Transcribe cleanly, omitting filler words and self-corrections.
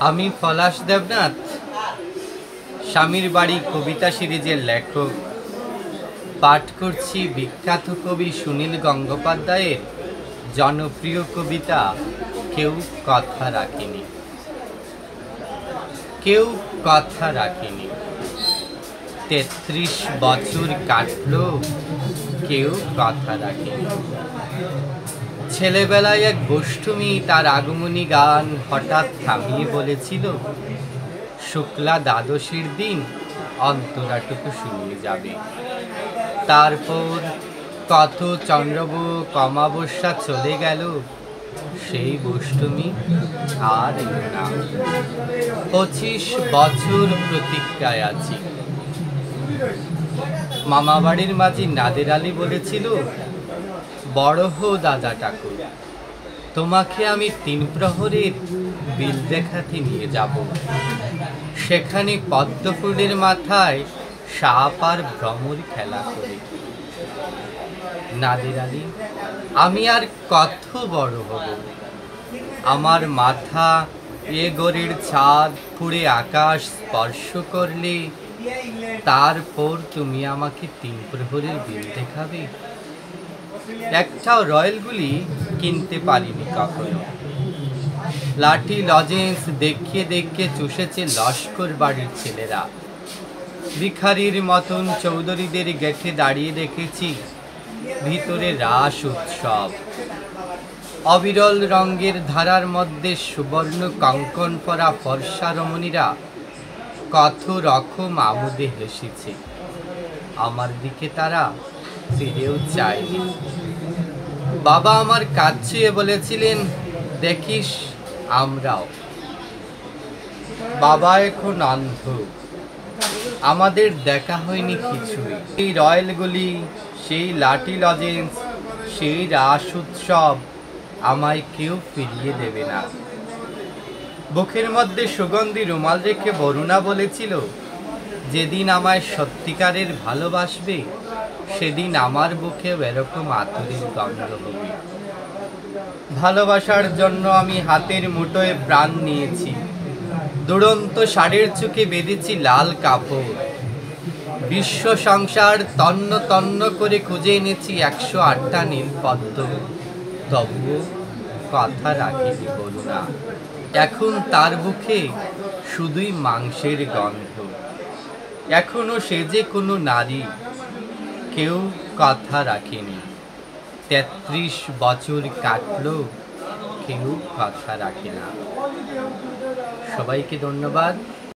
আমি পলাশ দেবনাথ, স্বামীর বাড়ি কবিতা সিরিজের লেখক। পাঠ করছি বিখ্যাত কবি সুনীল গঙ্গোপাধ্যায়ের জনপ্রিয় কবিতা কেউ কথা রাখেনি। কেউ কথা রাখেনি, ৩৩ বছর কাটলো, কেউ কথা রাখেনি। ছেলেবেলায় এক গোষ্ঠী তার আগমনী গান হঠাৎ থামিয়ে বলেছিল, শুক্লা দ্বাদশীর দিন অন্তরাটুকু শুনিয়ে যাবে। তারপর কত চন্দ্রব কমাবস্যা চলে গেল, সেই গোষ্ঠী আর এলো না। ২৫ বছর প্রতীক্ষায় আছি। মামা বাড়ির মাঝি নাদের আলী বলেছিল, বড় হো দাদা ঠাকুর, তোমাকে আমি ৩ প্রহরের বিল দেখাতে নিয়ে যাব। সেখানে পদ্মফুলের মাথায় সাপ আর ভ্রমর খেলা করে। নাদের আলী, আমি আর কত বড় হব? আমার মাথা এ গড়ের ছাদ ফুঁড়ে আকাশ স্পর্শ করলে তারপর তুমি আমাকে ৩ প্রহরের বিল দেখাবে? একটাও রয়্যালগুলি কিনতে পারিনি কখনো। লাঠি লজেন্স দেখিয়ে দেখিয়ে চুষেছে লস্কর বাড়ির ছেলেরা। ভিখারির মতন চৌধুরীদের গেটে দাঁড়িয়ে দেখেছি ভিতরে রাস উৎসব। অবিরল রঙের ধারার মধ্যে সুবর্ণ কঙ্কন পরা ফর্সা রমণীরা কত রকম আমোদে হেসেছে। আমার দিকে তারা ফিরেও চায়নি। বাবা আমার কাজ ছুঁয়ে বলেছিলেন, দেখিস আমরাও। বাবা এখন অন্ধ, আমাদের দেখা হয়নি কিছুই। সেই রয়্যালগুলি, সেই লাঠি লজেন্স, সেই রাস উৎসব আমায় কেউ ফিরিয়ে দেবে না। বুকের মধ্যে সুগন্ধি রুমাল রেখে বরুণা বলেছিল, যেদিন আমায় সত্যিকারের ভালোবাসবে সেদিন আমার বুকেও এরকম আতরের গন্ধ হবে। ভালোবাসার জন্য আমি হাতের মুঠোয় প্রাণ নিয়েছি। দুরন্ত ষাঁড়ের চোখে বেঁধেছি লাল কাপড়। বিশ্ব সংসার তন্ন তন্ন করে খুঁজে এনেছি ১০৮টা নীল পদ্ম, তবুও কথা রাখিনি বরুণা। এখন তার বুকে শুধুই মাংসের গন্ধ। এখনো সে যে কোনো নারী, কেউ কথা রাখেনি। ৩৩ বছর কাটলো, কেউ কথা রাখে না। সবাইকে ধন্যবাদ।